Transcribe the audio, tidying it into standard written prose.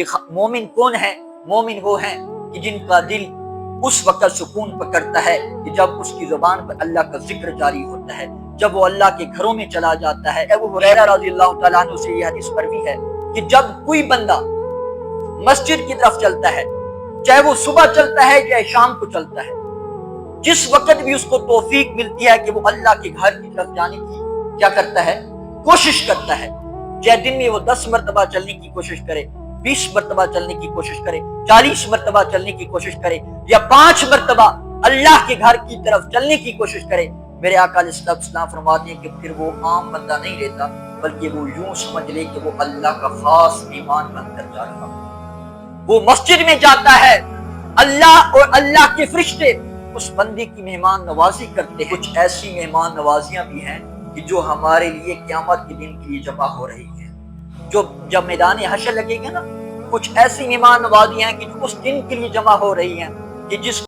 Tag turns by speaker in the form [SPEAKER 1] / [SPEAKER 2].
[SPEAKER 1] کہ مومن کون ہے؟ مومن وہ ہیں کہ جن کا دل اس وقت سکون پکڑتا ہے کہ جب اس کی زبان پر اللہ کا ذکر جاری ہوتا ہے، جب وہ اللہ کے گھروں میں چلا جاتا ہے۔ ابو ہریرہ رضی اللہ تعالیٰ عنہ سے یہ حدیث مروی ہے کہ جب کوئی بندہ مسجد کی طرف چلتا ہے، چاہے وہ صبح چلتا ہے یا شام کو چلتا ہے، جس وقت بھی اس کو توفیق ملتی ہے کہ وہ اللہ کے گھر کی طرف جانے کی کیا کرتا ہے؟ کوشش کرتا ہے۔ چاہے دن میں وہ 10 مرتبہ چلنے کی کوشش کرے، 20 مرتبہ چلنے کی کوشش کرے، 40 مرتبہ چلنے کی کوشش کرے، یا 5 مرتبہ اللہ کے گھر کی طرف چلنے کی کوشش کرے، میرے آقا علیہ السلام فرماتے ہیں کہ پھر وہ عام بندہ نہیں رہتا، بلکہ وہ یوں سمجھ لے کہ وہ اللہ کا خاص مہمان بن کر جا رہا۔ وہ مسجد میں جاتا ہے، اللہ اور اللہ کے فرشتے اس بندے کی مہمان نوازی کرتے ہیں۔ کچھ ایسی مہمان نوازیاں بھی ہیں کہ جو ہمارے لیے قیامت کے دن کے لیے جمع ہو رہی ہیں۔ جب میدان حشر لگے گا نا، کچھ ایسی مہمان نوازیاں ہیں کہ جو اس دن کے لیے جمع ہو رہی ہیں کہ جس